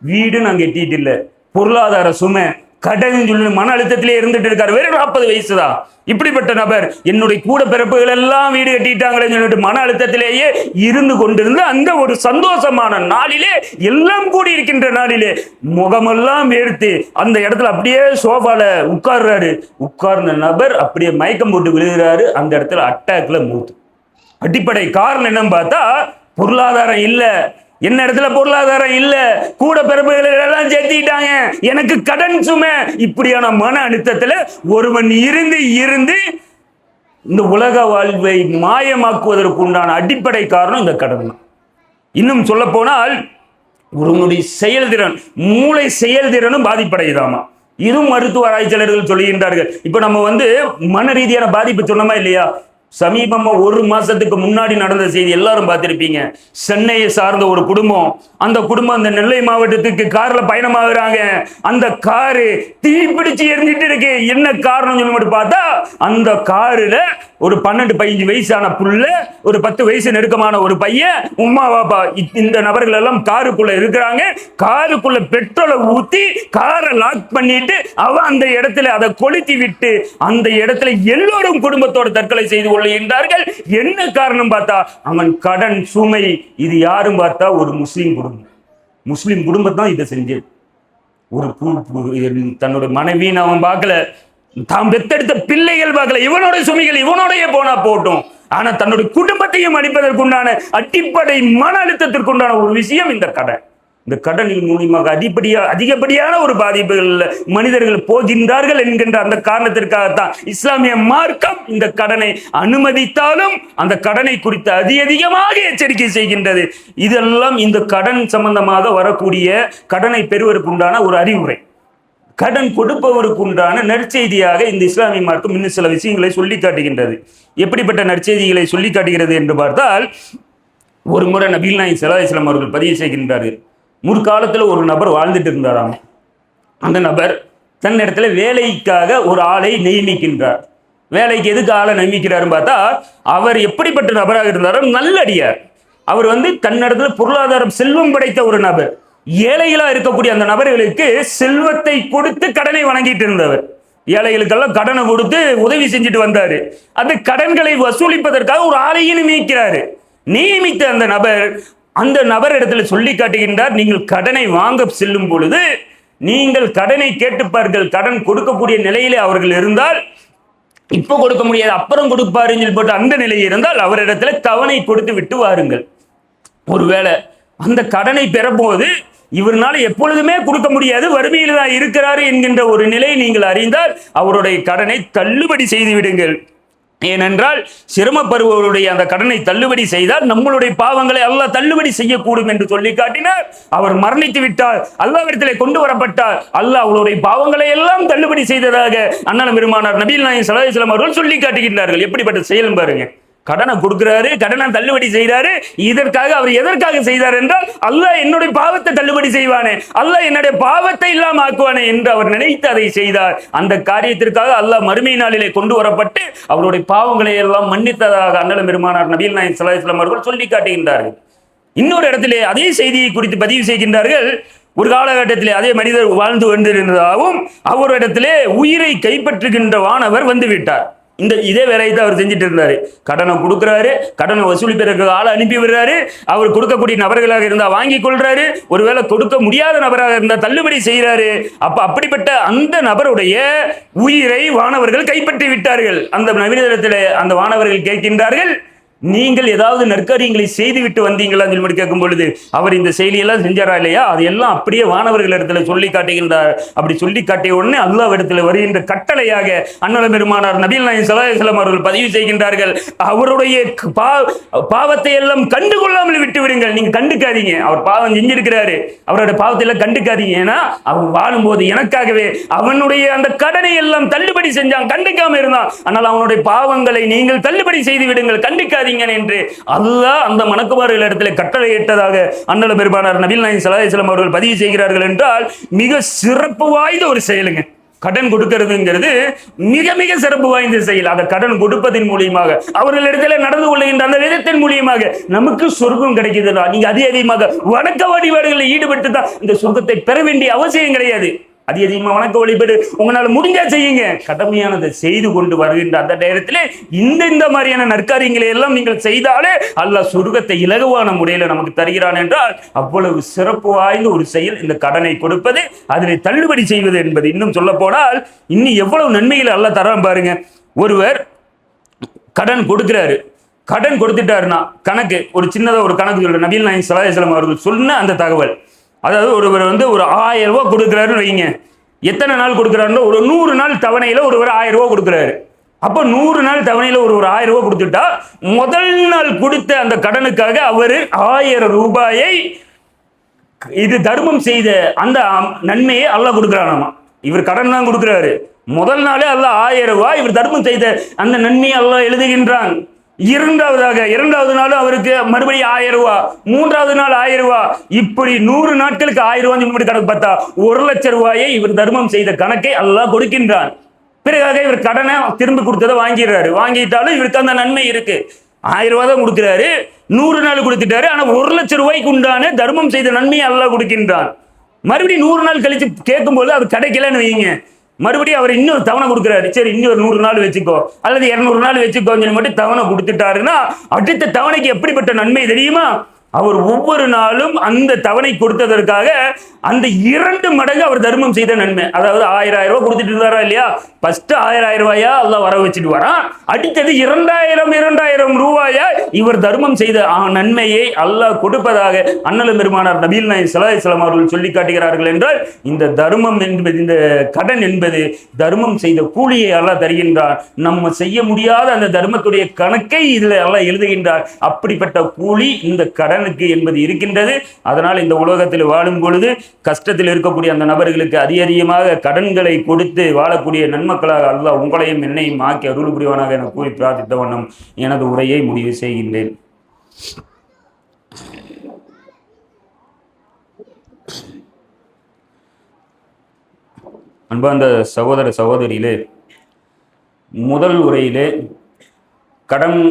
வீடு நாங்க கட்டிட்டு இல்லை, பொருளாதார சுமை, கடன் சொல்லி மன அழுத்தத்திலே இருந்துட்டு இருக்காரு. வெறும் 40 வயசு தான். இப்படிப்பட்ட நபர் என்னுடைய கூட பிறப்புகள் எல்லாம் வீடு கட்டிட்டாங்களேன்னு சொல்லிட்டு மன அழுத்தத்திலேயே இருந்து கொண்டிருந்து அந்த ஒரு சந்தோஷமான நாளிலே, எல்லாம் கூடி இருக்கின்ற நாளிலே முகமெல்லாம் வேர்த்து அந்த இடத்துல அப்படியே சோஃபால உட்கார்றாரு. உட்கார்ந்த நபர் அப்படியே மயக்கம் போட்டு விழுகிறாரு. அந்த இடத்துல அட்டாக்ல மூத்து. அடிப்படை காரணம் என்னன்னு பார்த்தா பொருளாதாரம் இல்ல. என்ன இடத்துல பொருளாதாரம் இல்ல, கூட பிறப்புகள் எல்லாம் சேர்த்திட்டாங்க, எனக்கு கடன் சுமை. இப்படியான மன அழுத்தத்துல ஒருவன் இருந்து இந்த உலக வாழ்வை மாயமாக்குவதற்கு உண்டான அடிப்படை காரணம் இந்த கடன் தான். இன்னும் சொல்ல போனால் ஒருவனுடைய செயல்திறன், மூளை செயல்திறனும் பாதிப்படையுதாமா. இதுவும் மருத்துவ ஆராய்ச்சியாளர்கள் சொல்லுகின்றார்கள். இப்ப நம்ம மன ரீதியான பாதிப்பு சொன்னோமா இல்லையா? சமீபமா ஒரு மாசத்துக்கு முன்னாடி நடந்த செய்தி எல்லாரும் பார்த்திருப்பீங்க. சென்னையை சார்ந்த ஒரு குடும்பம், அந்த குடும்பம் அந்த நெல்லை மாவட்டத்துக்கு கார்ல பயணமாகறாங்க. அந்த காரு தீப்பிடிச்சு எரிஞ்சிட்டு இருக்கு. என்ன காரணம் சொல்லி மட்டும் பார்த்தா அந்த காருல ஒரு 12-15 வயசான புள்ள, ஒரு 10 வயசு நெருக்கமான ஒரு பையன், உமா பாப்பா, இந்த நபர்கள் எல்லாம் காருக்குள்ள இருக்கிறாங்க. காருக்குள்ள பெட்ரோலை ஊத்தி காரை லாக் பண்ணிட்டு அவன் அந்த இடத்துல அதை கொளுத்தி விட்டு அந்த இடத்துல எல்லோரும் குடும்பத்தோட தற்கொலை செய்து கொள்கின்றார்கள். என்ன காரணம் பார்த்தா அவன் கடன் சுமை. இது யாரும் பார்த்தா ஒரு முஸ்லிம் குடும்பம். முஸ்லிம் குடும்பத்தான் இதை செஞ்சது. ஒரு தன்னுடைய மனைவின்னு அவன் பார்க்கல, தாம் பெத்தெடுத்த பிள்ளைகள் பார்க்கல, இவனோட சுமைகள் இவனோடைய போனா போட்டும். ஆனா தன்னுடைய குடும்பத்தையும் அடிப்பதற்குண்டான அடிப்படை மன அழுத்தத்திற்குண்டான ஒரு விஷயம் இந்த கடன். இந்த கடனின் மூலியமாக அதிகப்படியான ஒரு பாதிப்புகள் மனிதர்கள் போகின்றார்கள் என்கின்ற அந்த காரணத்திற்காகத்தான் இஸ்லாமிய மார்க்கம் இந்த கடனை அனுமதித்தாலும் அந்த கடனை குறித்து அதிகமாக எச்சரிக்கை செய்கின்றது. இதெல்லாம் இந்த கடன் சம்பந்தமாக வரக்கூடிய கடனை பெறுவதற்குண்டான ஒரு அறிவுரை. கடன் கொடுப்பவருக்கு உண்டான நற்செய்தியாக இந்த இஸ்லாமிய மார்க்கம் இன்னும் சில விஷயங்களை சொல்லி காட்டுகின்றது. எப்படிப்பட்ட நற்செய்திகளை சொல்லி காட்டுகிறது என்று பார்த்தால், ஒரு முறை நபிகள் நாயகம் ஸல்லல்லாஹு அலைஹி வஸல்லம் அவர்கள் பதிவு செய்கின்றார்கள். முற்காலத்தில் ஒரு நபர் வாழ்ந்துட்டு இருந்தாராம். அந்த நபர் தன்னிடத்துல வேலைக்காக ஒரு ஆளை நியமிக்கின்றார். வேலைக்கு எதுக்கு ஆளை நியமிக்கிறாருன்னு பார்த்தா, அவர் எப்படிப்பட்ட நபராக இருந்தாரோ நல்லடியார். அவர் தன்னிடத்துல பொருளாதாரம் செல்வம் படைத்த ஒரு நபர். ஏழைகளா இருக்கக்கூடிய அந்த நபர்களுக்கு செல்வத்தை கொடுத்து கடனை வழங்கிட்டு இருந்தவர். ஏழைகளுக்கெல்லாம் கடனை கொடுத்து உதவி செஞ்சுட்டு வந்தாரு. அந்த கடன்களை வசூலிப்பதற்காக ஒரு ஆளையும் நியமிக்கிறாரு. நியமித்த அந்த நபர் அந்த நபர் இடத்துல சொல்லி காட்டுகின்றார், நீங்கள் கடனை வாங்க செல்லும் பொழுது நீங்கள் கடனை கேட்டுப்பார்கள். கடன் கொடுக்கக்கூடிய நிலையிலே அவர்கள் இருந்தால், இப்போ கொடுக்க முடியாது அப்புறம் கொடுப்பாருன்னு சொல்லி போட்டு அந்த நிலையில் இருந்தால் அவரிடத்துல தவணை கொடுத்து விட்டு வாருங்கள். ஒருவேளை அந்த கடனை பெறும்போது இவர்னால எப்பொழுதுமே கொடுக்க முடியாது, வறுமையில் தான் இருக்கிறாரு என்கின்ற ஒரு நிலையை நீங்கள் அறிந்தால் அவருடைய கடனை தள்ளுபடி செய்து விடுங்கள். ஏனென்றால் சிரமப்படுபவருடைய அந்த கடனை தள்ளுபடி செய்தால் நம்மளுடைய பாவங்களை அல்லாஹ் தள்ளுபடி செய்யக்கூடும் என்று சொல்லி காட்டினார். அவர் மரணித்து விட்டால், அல்லாஹ்விடத்திலே கொண்டு வரப்பட்டால் அல்லாஹ் அவருடைய பாவங்களை எல்லாம் தள்ளுபடி செய்ததாக அண்ணல் பெருமானார் நபிகள் நாயகம் ஸல்லல்லாஹு அலைஹி வஸல்லம் அவர்கள் சொல்லி காட்டுகின்றார்கள். எப்படிப்பட்ட செயல் பாருங்க. கடனை கொடுக்கிறாரு, கடனை தள்ளுபடி செய்கிறாரு. இதற்காக அவர் எதற்காக செய்தார் என்றால், அல்லாஹ் என்னுடைய பாவத்தை தள்ளுபடி செய்வானே, அல்லாஹ் என்னுடைய பாவத்தை இல்லாம ஆக்குவானே என்று அவர் நினைத்து அதை செய்தார். அந்த காரியத்திற்காக அல்லாஹ் மறுமை நாளிலே கொண்டு வரப்பட்டு அவருடைய பாவங்களை எல்லாம் மன்னித்ததாக அண்ணல் பெருமானார் நபிகள் நாயகம் ஸல்லல்லாஹு அலைஹி வஸல்லம் அவர்கள் சொல்லி காட்டுகின்றார்கள். இன்னொரு இடத்திலே அதே செய்தியை குறித்து பதிவு செய்கின்றார்கள். ஒரு காலகட்டத்திலே அதே மனிதர் வாழ்ந்து கொண்டிருந்ததாகவும் அவரிடத்திலே உயிரை கைப்பற்றுகின்ற வானவர் வந்து விட்டார். இதே வேலையை தான் அவர் செஞ்சுட்டு இருந்தாரு. கடனை கொடுக்குறாரு, கடனை வசூலிப்பதற்கு ஆளை அனுப்பி விடுறாரு. அவர் கொடுக்கக்கூடிய நபர்களாக இருந்தா வாங்கி கொள்றாரு, ஒருவேளை கொடுக்க முடியாத நபராக இருந்தா தள்ளுபடி செய்யறாரு. அப்படிப்பட்ட அந்த நபருடைய உயிரை வானவர்கள் கைப்பற்றி விட்டார்கள். அந்த நவீனத்தில் அந்த வானவர்கள் கேட்கின்றார்கள், நீங்கள் ஏதாவது நற்காரியங்களை செய்துவிட்டு வந்தீங்களான்னு சொல்லி கேட்கும் பொழுது அவர் இந்த செயலியெல்லாம் செஞ்சாரா இல்லையா, அது எல்லாம் அப்படியே வானவர்கள் இடத்துல சொல்லி காட்டுகின்றார். அப்படி சொல்லி காட்டிய உடனே அல்லாஹ் இடத்துல வருகின்ற கட்டளையாக அண்ணல் பெருமானார் நபிகள் நாயகம் ஸல்லல்லாஹு அலைஹி வஸல்லம் அவர்கள் பதிவு செய்கின்றார்கள், அவருடைய பாவத்தை எல்லாம் கண்டுகொள்ளாமல் விட்டு விடுங்கள். நீங்க கண்டுக்காதீங்க, அவர் பாவம் செஞ்சிருக்கிறாரு, அவருடைய பாவத்தை எல்லாம் கண்டுக்காதீங்க. ஏன்னா அவன் வாழும்போது எனக்காகவே அவனுடைய அந்த கடனை எல்லாம் தள்ளுபடி செஞ்சான், கண்டுக்காம இருந்தான். ஆனால் அவனுடைய பாவங்களை நீங்கள் தள்ளுபடி செய்து விடுங்கள், கண்டுக்காதீங்க என்று அல்லாஹ் அந்த மணக்குமார்கள் இடத்துல கட்டளையிட்டதாக அண்ணல் பெருமானார் நபிகள் நாயகம் ஸல்லல்லாஹு அலைஹி வஸல்லம் அவர்கள் பதிவு செய்கிறார்கள். என்றால் மிக சிறப்பு வாய்ந்த ஒரு செயலுங்க. கடன் கொடுக்கிறதுங்கிறது மிக மிக சிறப்பு வாய்ந்த செயல். அந்த கடன் கொடுப்பதன் மூலியமாக அவர்களிடத்துல நடந்து கொள்ளுகின்ற அந்த விதத்தின் மூலியமாக நமக்கு சொர்க்கம் கிடைக்குதுன்னா, நீங்க அதிகமாக வணக்க வழிபாடுகளில் ஈடுபட்டு தான் இந்த சொர்க்கத்தை பெற வேண்டிய அவசியம் கிடையாது. அதிகமாக வணக்க வழிபாடு உங்களால முடிஞ்சா செய்யுங்க, கடமையானதை செய்து கொண்டு வருகின்ற அந்த நேரத்திலே இந்த மாதிரியான நற்காரியங்களை எல்லாம் நீங்கள் செய்தாலே அல்லாஹ் சொர்க்கத்தை இலகுவான முறையில் நமக்கு தருகிறான். என்றால் அவ்வளவு சிறப்பு வாய்ந்த ஒரு செயல் இந்த கடனை கொடுப்பது, அதனை தள்ளுபடி செய்வது என்பது. இன்னும் சொல்ல போனால் இன்னும் எவ்வளவு நன்மைகள் அல்லாஹ் தரான் பாருங்க. ஒருவர் கடன் கொடுக்கிறாரு, கடன் கொடுத்துட்டாருன்னா கணக்கு ஒரு சின்னதாக ஒரு கணக்கு சொல்ற நபிகள் நாயகம் ஸல்லல்லாஹு அலைஹி வஸல்லம் அவர்கள் சொன்ன அந்த தகவல், அதாவது ஒருவர் ஒரு 1000 ரூபாய் கொடுக்குறாருன்னு வைங்க, எத்தனை நாள் கொடுக்குறாருன்னா ஒரு 100 நாள் தவணையில் ஒருவர் 1000 ரூபாய் கொடுக்குறாரு. அப்போ 100 நாள் தவணையில் ஒரு 1000 ரூபாய் கொடுத்துட்டா முதல் நாள் கொடுத்த அந்த கடனுக்காக அவர் 1000 ரூபாயை இது தர்மம் செய்த அந்த நன்மையை அல்லாஹ் கொடுக்குறானாமா. இவர் கடன் தான் கொடுக்குறாரு, முதல் நாளே அல்லாஹ் 1000 ரூபாய் இவர் தர்மம் செய்த அந்த நன்மையை அல்லாஹ் எழுதுகின்றான். இரண்டாவது நாள் அவருக்கு மறுபடியும் 1000 ரூபாய், மூன்றாவது நாள் 1000 ரூபாய், இப்படி 100 நாட்களுக்கு 1000 ரூபாய் கணக்கு பார்த்தா 1,00,000 ரூபாயை இவர் தர்மம் செய்த கணக்கை அல்லாஹ் கொடுக்கின்றான். பிறகாக இவர் கடனை திரும்பி கொடுத்ததை வாங்கிடுறாரு. வாங்கிட்டாலும் இவருக்கு அந்த நன்மை இருக்கு. 1000 ரூபாய் தான் கொடுக்கிறாரு, 100 நாள் கொடுத்துட்டாரு. ஆனா 1,00,000 ரூபாய்க்கு உண்டான தர்மம் செய்த நன்மையை அல்லாஹ் கொடுக்கின்றான். மறுபடியும் 100 நாள் கழிச்சு கேட்கும் போது அது கிடைக்கலன்னு வைங்க, மறுபடியும் அவர் இன்னொரு தவணை கொடுக்குறாரு. சரி இன்னொரு 100 நாள் வச்சுக்கோ அல்லது 200 நாள் வச்சுக்கோன்னு மட்டும் தவணை கொடுத்துட்டாருன்னா அடுத்த தவணைக்கு எப்படிப்பட்ட நன்மை தெரியுமா? அவர் ஒவ்வொரு நாளும் அந்த தவணை கொடுத்ததற்காக அந்த 2 மடங்கு அவர் தர்மம் செய்த நன்மை. அதாவது 1000 ரூபாய் கொடுத்துட்டு இருந்தாரா இல்லையா, ஃபர்ஸ்ட் 1000 ரூபாயா அல்லாஹ் வர வச்சுட்டு வரான், அடுத்தது 2000 ரூபாயா இவர் தர்மம் செய்த நன்மையை அல்லாஹ் கொடுப்பதாக அண்ணல் பெருமானார் நபிகள் நாயகம் ஸல்லல்லாஹு அலைஹி வஸல்லம் அவர்கள் சொல்லி காட்டுகிறார்கள். என்றால் இந்த தர்மம் என்பது, இந்த கடன் என்பது தர்மம் செய்த கூலியை அல்லாஹ் தருகின்றார். நம்ம செய்ய முடியாத அந்த தர்மத்துடைய கணக்கை இதில் அல்லாஹ் எழுதுகின்றார். அப்படிப்பட்ட கூலி இந்த கடன் என்பது இருக்கின்றது. அதனால் இந்த உலகத்தில் வாழும் பொழுது கஷ்டத்தில் இருக்கக்கூடிய அந்த நபர்களுக்கு அதிகமாக கடன்களை கொடுத்து வாழக்கூடிய நன்மக்களாக அல்லாஹ் உங்களையும் என்னையும் ஆக்கி அருள் புரிவானாக என கூறி பிரார்த்தித்த வண்ணம் எனது உரையை முடிவு செய்கின்றேன். அன்பார்ந்த சகோதர சகோதரியிலே, முதல் உரையிலே கடன்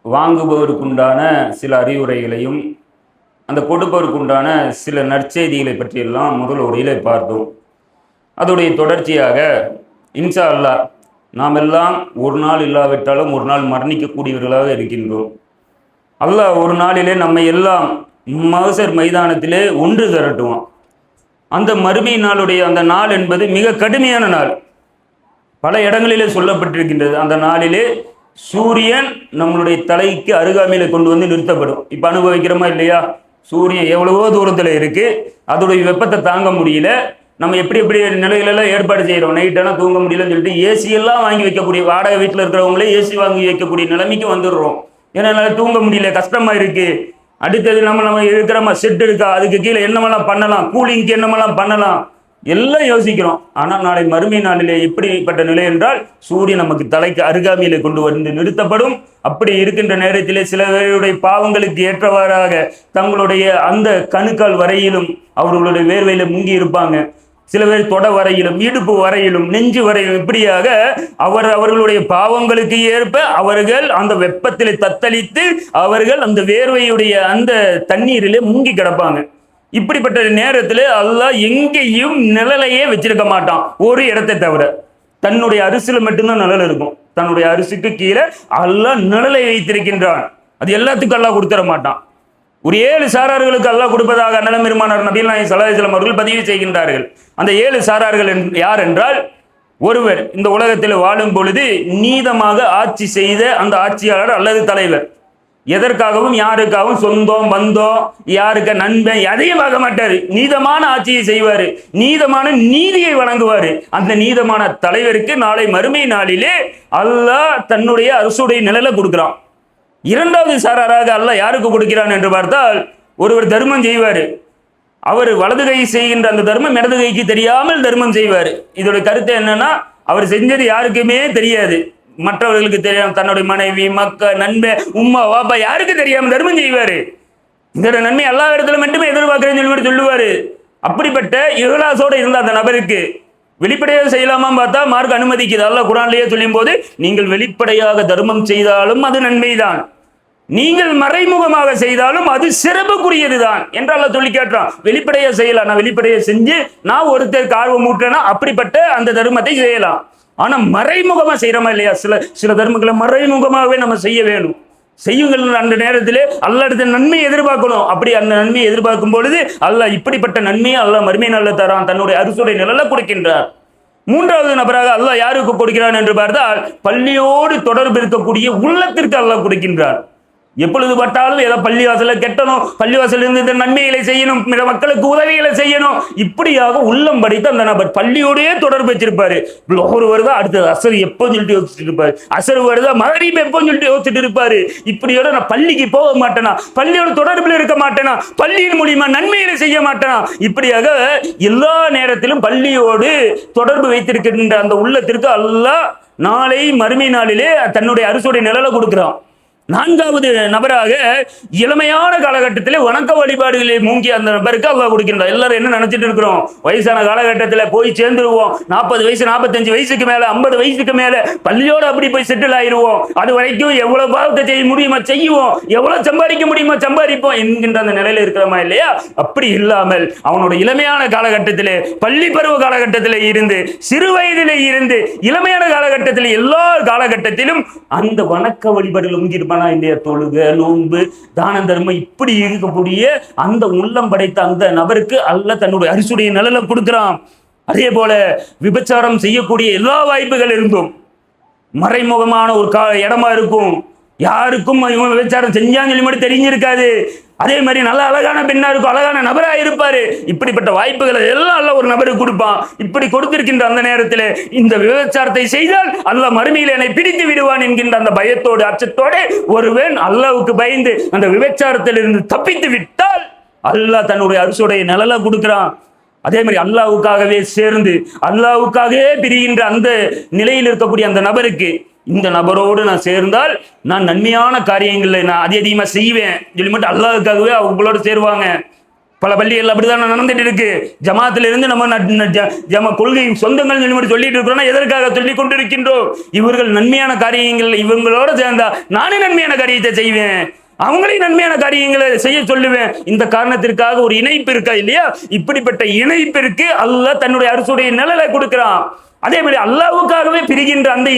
வாங்குபவருக்குண்டான சில அறிவுரைகளையும் அந்த கொடுப்பவருக்குண்டான சில நற்செய்திகளை பற்றியெல்லாம் முதல் உரையிலே பார்த்தோம். அதோடைய தொடர்ச்சியாக இன்ஷா அல்லாஹ் நாம் எல்லாம் ஒரு நாள் இல்லாவிட்டாலும் ஒரு நாள் மரணிக்கக்கூடியவர்களாக இருக்கின்றோம். அல்லாஹ் ஒரு நாளிலே நம்மை எல்லாம் மகசர் மைதானத்திலே ஒன்று திரட்டுவான். அந்த மறுமை நாளுடைய அந்த நாள் என்பது மிக கடுமையான நாள். பல இடங்களிலே சொல்லப்பட்டிருக்கின்றது. அந்த நாளிலே சூரியன் நம்மளுடைய தலைக்கு அருகாமையில கொண்டு வந்து நிறுத்தப்படும். இப்போ அனுபவிக்கிறோமா இல்லையா? சூரியன் எவ்வளவோ தூரத்தில் இருக்கு, அதோடைய வெப்பத்தை தாங்க முடியல. நம்ம எப்படி எப்படி நிலைகளெல்லாம் ஏற்பாடு செய்கிறோம், நைட்டெல்லாம் தூங்க முடியலன்னு சொல்லிட்டு ஏசி எல்லாம் வாங்கி வைக்கக்கூடிய, வாடகை வீட்டில் இருக்கிறவங்களே ஏசி வாங்கி வைக்கக்கூடிய நிலைமைக்கு வந்துடுறோம். ஏன்னா என்னால் தூங்க முடியல, கஷ்டமா இருக்கு. அடுத்தது நம்ம இருக்கிற செட் இருக்கா, அதுக்கு கீழே என்னமெல்லாம் பண்ணலாம், கூலிங்க்கு என்னமெல்லாம் பண்ணலாம், எல்லாம் யோசிக்கிறோம். ஆனால் நாளை மறுமை நாளிலே எப்படிப்பட்ட நிலை என்றால், சூரியன் நமக்கு தலைக்கு அருகாமையிலே கொண்டு வந்து நிறுத்தப்படும். அப்படி இருக்கின்ற நேரத்திலே சில பேருடைய பாவங்களுக்கு ஏற்றவாறாக தங்களுடைய அந்த கணுக்கால் வரையிலும் அவர்களுடைய வேர்வையில முங்கி இருப்பாங்க. சில பேர் தொட வரையிலும், இடுப்பு வரையிலும், நெஞ்சு வரையிலும், இப்படியாக அவர்களுடைய பாவங்களுக்கு ஏற்ப அவர்கள் அந்த வெப்பத்திலே தத்தளித்து அவர்கள் அந்த வேர்வையுடைய அந்த தண்ணீரிலே முங்கி கிடப்பாங்க. இப்படிப்பட்ட நேரத்தில் அல்லாஹ் எங்கேயும் நிழலையே வச்சிருக்க மாட்டான், ஒரு இடத்தை தவிர. தன்னுடைய அரிசியில மட்டும்தான் நிழல் இருக்கும். தன்னுடைய அரிசிக்கு கீழே அல்லாஹ் நிழலை வைத்திருக்கின்றான். அது எல்லாத்துக்கும் அல்லாஹ் கொடுத்துட மாட்டான். ஒரு 7 சாரார்களுக்கு அல்லாஹ் கொடுப்பதாக அண்ணல் பெருமானார் நபிகள் நாயகம் ஸல்லல்லாஹு அலைஹி வஸல்லம் அவர்கள் பதிவு செய்கின்றார்கள். அந்த 7 சாரார்கள் யார் என்றால், ஒருவர் இந்த உலகத்தில் வாழும் பொழுது நீதமாக ஆட்சி செய்த அந்த ஆட்சியாளர் அல்லது தலைவர். எதற்காகவும் யாருக்காகவும் சொந்தம் பந்தம் யாருக்க நண்பன் எதையும் பார்க்க மாட்டாரு. நீதமான ஆட்சியை செய்வாரு, நீதமான நீதியை வழங்குவாரு. அந்த நீதமான தலைவருக்கு நாளை மறுமை நாளிலே அல்லாஹ் தன்னுடைய அரசுடைய நிழலை கொடுக்கிறான். இரண்டாவது சாராராக அல்லாஹ் யாருக்கு கொடுக்கிறான் என்று பார்த்தால், ஒருவர் தர்மம் செய்வார். அவர் வலது கை செய்கின்ற அந்த தர்மம் இடது கைக்கு தெரியாமல் தர்மம் செய்வார். இதோட கருத்து என்னன்னா, அவர் செஞ்சது யாருக்குமே தெரியாது, மற்றவர்களுக்கு தெரியாம, தன்னுடைய மனைவி, மக்கள், நண்பன், உம்மா வாப்பா யாருக்கு தெரியாம தர்மம் செய்வாரு. இந்த நன்மை எல்லா இடத்துல மட்டுமே எதிர்பார்க்கிறேன்னு சொல்லுவாரு. அப்படிப்பட்ட இஹ்லாஸோடு இருந்த அந்த நபருக்கு வெளிப்படையாக செய்யலாமா பார்த்தா மார்க் அனுமதிக்குது. அல்லாஹ் குர்ஆன்லயே சொல்லும் போது, நீங்கள் வெளிப்படையாக தர்மம் செய்தாலும் அது நன்மைதான், நீங்கள் மறைமுகமாக செய்தாலும் அது சிறப்புக்குரியதுதான் என்று அல்லாஹ் சொல்லி கேட்டான். வெளிப்படையா செய்யலாம், நான் வெளிப்படையா செஞ்சு நான் ஒருத்தருக்கு ஆர்வம் ஊட்டுறேன்னா அப்படிப்பட்ட அந்த தர்மத்தை செய்யலாம். ஆனா மறைமுகமா செய்யறோமா இல்லையா? சில தர்மங்களை மறைமுகமாகவே நம்ம செய்ய வேணும். செய்யுங்கள். அந்த நேரத்திலே அல்லாஹ் இடத்துல நன்மையை எதிர்பார்க்கணும். அப்படி அந்த நன்மையை எதிர்பார்க்கும் பொழுது அல்லாஹ் இப்படிப்பட்ட நன்மையை அல்லாஹ் மறுமை நாளில் தரான், தன்னுடைய அரசுடைய நிழலை கொடுக்கின்றார். மூன்றாவது நபராக அல்லாஹ் யாருக்கு கொடுக்கிறான் என்று பார்த்தால், பள்ளியோடு தொடர்பு இருக்கக்கூடிய உள்ளத்திற்கு அல்லாஹ் கொடுக்கின்றார். எப்பொழுது பட்டாலும் ஏதோ பள்ளிவாசல கெட்டணும், பள்ளிவாசல் இருந்து நன்மைகளை செய்யணும், மக்களுக்கு உதவிகளை செய்யணும், இப்படியாக உள்ளம் படித்து அந்த நபர் பள்ளியோடய தொடர்பு வச்சிருப்பாரு. லோஹர் வருதா அடுத்தது அசர் எப்போ சொல்லிட்டு யோசிச்சுட்டு இருப்பாரு, அசர் வருதா மகரீப் எப்போ சொல்லிட்டு யோசிச்சுட்டு இருப்பாரு. இப்படியோட நான் பள்ளிக்கு போக மாட்டேனா, பள்ளியோட தொடர்பில் இருக்க மாட்டேனா, பள்ளியின் மூலியமா நன்மைகளை செய்ய மாட்டேனா, இப்படியாக எல்லா நேரத்திலும் பள்ளியோடு தொடர்பு வைத்திருக்கின்ற அந்த உள்ளத்திற்கு அல்லாஹ் நாளை மறுமை நாளிலே தன்னுடைய அரசுடைய நிழலை கொடுக்கிறான். நான்காவது நபராக இளமையான காலகட்டத்திலே வணக்க வழிபாடுகளை மூங்கிய அந்த நபருக்கு அல்லாஹ் கொடுக்கின்றார். எல்லாரும் என்ன நினைச்சிட்டு இருக்கிறோம், வயசான காலகட்டத்தில் போய் சேர்ந்துருவோம், 40 வயசு 45 வயசுக்கு மேல 50 வயசுக்கு மேல பள்ளியோடு அப்படி போய் செட்டில் ஆயிடுவோம், அது வரைக்கும் எவ்வளவு பாவத்தை செய்ய முடியுமா செய்வோம், எவ்வளவு சம்பாதிக்க முடியுமா சம்பாதிப்போம் என்கின்ற அந்த நிலையில இருக்கிறோமா இல்லையா? அப்படி இல்லாமல் அவனோட இளமையான காலகட்டத்திலே, பள்ளி பருவ காலகட்டத்திலே இருந்து, சிறு வயதிலே இருந்து, இளமையான காலகட்டத்தில் எல்லா காலகட்டத்திலும் அந்த வணக்க வழிபாடுகள் மூங்கியிருப்பான். தொழுக, நோன்பு, தான தர்மம், இப்படி இருக்கக்கூடிய அந்த உள்ளம் படைத்த அந்த நபருக்கு அல்லாஹ் தன்னுடைய அரசுடைய நிழலை கொடுக்கிறான். அதே போல விபச்சாரம் செய்யக்கூடிய எல்லா வாய்ப்புகள் இருந்தும் மறைமுகமான ஒரு இடமா இருக்கும், யாருக்கும் இவன் விபச்சாரம் செஞ்சான்னு சொல்லி மட்டும் தெரிஞ்சிருக்காது. அதே மாதிரி நல்ல அழகான பெண்ணா இருக்கும், அழகான நபரா இருப்பாரு. இப்படிப்பட்ட வாய்ப்புகளை எல்லாம் அல்லாஹ் ஒரு நபருக்கு கொடுப்பான். இப்படி கொடுத்திருக்கின்ற அந்த நேரத்தில் இந்த விபச்சாரத்தை செய்தால் அல்லாஹ் மறுமையில் என்னை பிடித்து விடுவான் என்கின்ற அந்த பயத்தோடு அச்சத்தோடு ஒருவன் அல்லாஹ்வுக்கு பயந்து அந்த விபச்சாரத்தில் இருந்து தப்பித்து விட்டால் அல்லாஹ் தன்னுடைய அரசுடைய நிழலை கொடுக்கிறான். அதே மாதிரி அல்லாஹ்வுக்காகவே சேர்ந்து அல்லாஹ்வுக்காகவே பிரிகின்ற அந்த நிலையில் இருக்கக்கூடிய அந்த நபருக்கு, இந்த நபரோடு நான் சேர்ந்தால் நான் நன்மையான காரியங்களை நான் அதிகமாக செய்வேன் சொல்லி மட்டும் அல்லாஹ்வுக்காகவே அவங்களோட சேருவாங்க. பல பள்ளிகள் அப்படிதான் நடந்துட்டு இருக்கு. ஜமாத்துல இருந்து நம்ம கொள்கை சொந்தங்கள் சொல்லிட்டு இருக்கிறோம்னா எதற்காக சொல்லி கொண்டிருக்கின்றோம்? இவர்கள் நன்மையான காரியங்கள் இவங்களோட சேர்ந்தா நானே நன்மையான காரியத்தை செய்வேன், அவங்களையும் நன்மையான காரியங்களை செய்ய சொல்லுவேன். இந்த காரணத்திற்காக ஒரு இணைப்பு இருக்கா இல்லையா? இப்படிப்பட்ட இணைப்பிற்கு அல்லாஹ் தன்னுடைய அரசுடைய நிழலை கொடுக்கிறான். அதே மாதிரி அல்லாஹ்வுக்காகவே பிரிகின்ற அந்த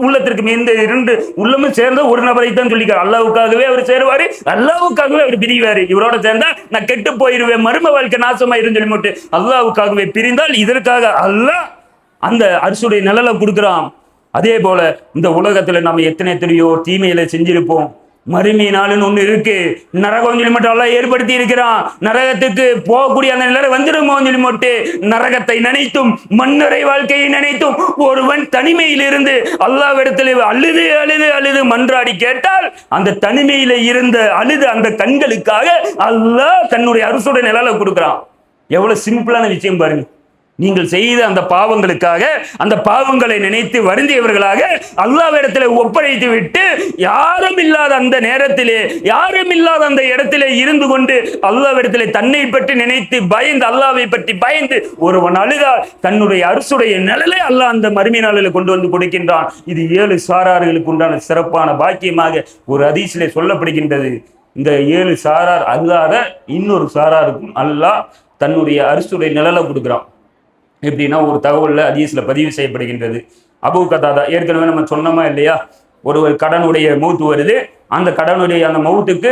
உள்ளத்திற்கு இந்த இரண்டு உள்ளமும் சேர்ந்த ஒரு நபரை தான் சொல்லிக்கிறார். அல்லாஹ்வுக்காகவே அவர் சேருவாரு, அல்லாஹ்வுக்காகவே அவர் பிரிவாரு. இவரோட சேர்ந்தா நான் கெட்டு போயிருவேன், மர்ம வாழ்க்கை நாசமாயிரும் சொல்லி மட்டும் அல்லாஹ்வுக்காகவே பிரிந்தால் இதற்காக அல்லாஹ் அந்த அரசுடைய நிழலை கொடுக்கிறான். அதே போல இந்த உலகத்துல நம்ம எத்தனையோ தீமையில செஞ்சிருப்போம். மறுமை நாளுன்னு ஒண்ணு இருக்கு, நரகம் சொல்லி மட்டும் அல்லாஹ் ஏற்படுத்தி இருக்கிறான். நரகத்துக்கு போகக்கூடிய அந்த நிலை வந்துடுமோ சொல்லி மட்டும் நரகத்தை நினைத்தும் மண்ணறை வாழ்க்கையை நினைத்தும் ஒருவன் தனிமையில் இருந்து அல்லாஹ்விடத்தில் அழுது அழுது அழுது மன்றாடி கேட்டால் அந்த தனிமையில இருந்த அழுது அந்த கண்களுக்காக அல்லாஹ் தன்னுடைய அரசுடைய நிழலை கொடுக்கிறான். எவ்வளவு சிம்பிளான விஷயம் பாருங்க. நீங்கள் செய்த அந்த பாவங்களுக்காக அந்த பாவங்களை நினைத்து வருந்தியவர்களாக அல்லாஹ்விடத்தில் ஒப்படைத்து விட்டு யாரும் இல்லாத அந்த நேரத்திலே, யாரும் இல்லாத அந்த இடத்திலே இருந்து கொண்டு அல்லாஹ்விடத்திலே தன்னை பற்றி நினைத்து பயந்து, அல்லாஹ்வை பற்றி பயந்து ஒருவன் அழுதால் தன்னுடைய அரசுடைய நிழலை அல்லாஹ் அந்த மறுமை நாளில் கொண்டு வந்து கொடுக்கின்றான். இது 7 சாரார்களுக்கு உண்டான சிறப்பான பாக்கியமாக ஒரு ஹதீஸிலே சொல்லப்படுகின்றது. இந்த 7 சாரார் அல்லாத இன்னொரு சாராருக்கும் அல்லாஹ் தன்னுடைய அரசுடைய நிழலை கொடுக்குறான். எப்படின்னா ஒரு தகவல்ல ஹதீஸ்ல பதிவு செய்யப்படுகின்றது. அபூ கதாதா ஏற்கனவே நம்ம சொன்னோமா இல்லையா, ஒரு கடனுடைய மௌத்து வருது. அந்த கடனுடைய அந்த மௌத்துக்கு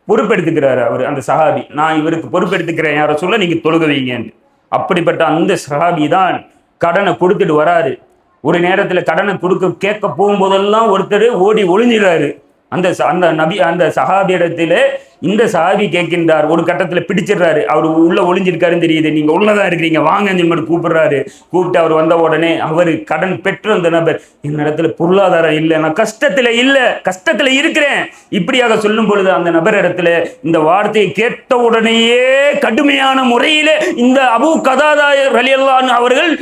பொறுப்பெடுத்துக்கிறாரு அவர், அந்த சஹாபி. நான் இவருக்கு பொறுப்பெடுத்துக்கிறேன், யாரை சொல்ல நீங்க தொழுக வைங்கன்னு. அப்படிப்பட்ட அந்த சஹாபி தான் கடனை கொடுத்துட்டு வராரு. ஒரு நேரத்துல கடனை கேட்க போகும்போதெல்லாம் ஒருத்தர் ஓடி ஒளிஞ்சிடுறாரு. அந்த சஹாபியிடத்துல இந்த சஹாபி கேட்கின்றார். ஒரு கட்டத்துல பிடிச்சிடுறாரு, அவர் உள்ள ஒளிஞ்சிருக்காருன்னு தெரியுது, நீங்க உள்ளதான் இருக்கிறீங்க வாங்கன்னு சொல்லி கூப்பிடுறாரு. கூப்பிட்டு அவர் வந்த உடனே அவரு கடன் பெற்ற அந்த நபர், என்னிடத்துல பொருளாதாரம் இல்லை, நான் கஷ்டத்துல இருக்கிறேன் இப்படியாக சொல்லும் பொழுது அந்த நபர் இடத்துல இந்த வார்த்தையை கேட்ட உடனேயே கடுமையான முறையிலே இந்த அபூ கதாதா ரலியல்லாஹு அன்ஹு அவர்கள்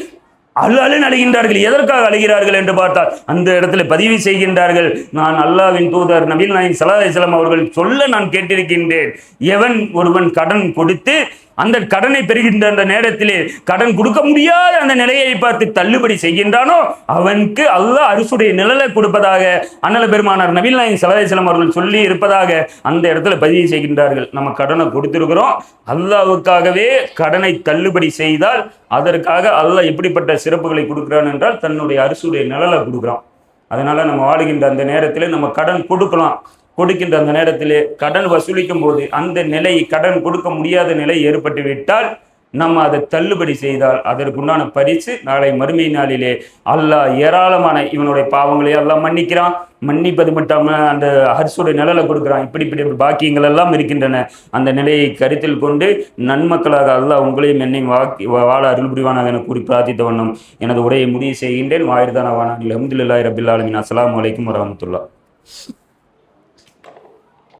அழுன்னு அழுகின்றார்கள். எதற்காக அழுகிறார்கள் என்று பார்த்தால் அந்த இடத்துல பதிவு செய்கின்றார்கள், நான் அல்லாஹ்வின் தூதர் நபிகள் நாயகம் ஸல்லல்லாஹு அலைஹி வஸல்லம் அவர்கள் சொல்ல நான் கேட்டிருக்கின்றேன், எவன் ஒருவன் கடன் கொடுத்து அந்த கடனை பெறுகின்ற அந்த நேரத்திலே கடன் கொடுக்க முடியாத அந்த நிலையை பார்த்து தள்ளுபடி செய்கின்றானோ அவனுக்கு அல்லாஹ் அரசுடைய நிழலை கொடுப்பதாக அண்ணல் பெருமானார் நபிகள் நாயகம் ஸல்லல்லாஹு அலைஹி வஸல்லம் அவர்கள் சொல்லி இருப்பதாக அந்த இடத்துல பதிவு செய்கின்றார்கள். நம்ம கடனை கொடுத்திருக்கிறோம், அல்லாஹ்வுக்காகவே கடனை தள்ளுபடி செய்தால் அதற்காக அல்லாஹ் எப்படிப்பட்ட சிறப்புகளை கொடுக்கிறான் என்றால் தன்னுடைய அரசுடைய நிழலை கொடுக்குறான். அதனால நம்ம வாழுகின்ற அந்த நேரத்தில் நம்ம கடன் கொடுக்கின்ற அந்த நேரத்திலே கடன் வசூலிக்கும் போது அந்த நிலை, கடன் கொடுக்க முடியாத நிலை ஏற்பட்டு விட்டால் நம்ம அதை தள்ளுபடி செய்தால் அதற்குண்டான பரிசு நாளை மறுமை நாளிலே அல்லாஹ் ஏராளமான இவனுடைய பாவங்களை எல்லாம் மன்னிக்கிறான். மன்னிப்பது மட்டும் அந்த அரசுடைய நிழலை கொடுக்குறான். இப்படி பாக்கியங்கள் எல்லாம் இருக்கின்றன. அந்த நிலையை கருத்தில் கொண்டு நன்மக்களாக அல்லாஹ் உங்களையும் என்னையும் வாழ அருள் புரிவானாக என கூறி பிரார்த்தித்த வண்ணம் எனது உரையை முடிவு செய்கின்றேன். வாயிர்தான வானா அல்ஹம்துலில்லாஹி ரப்பில் ஆலமீன். அஸ்ஸலாமு அலைக்கும் வரஹ்மத்துல்லாஹ்.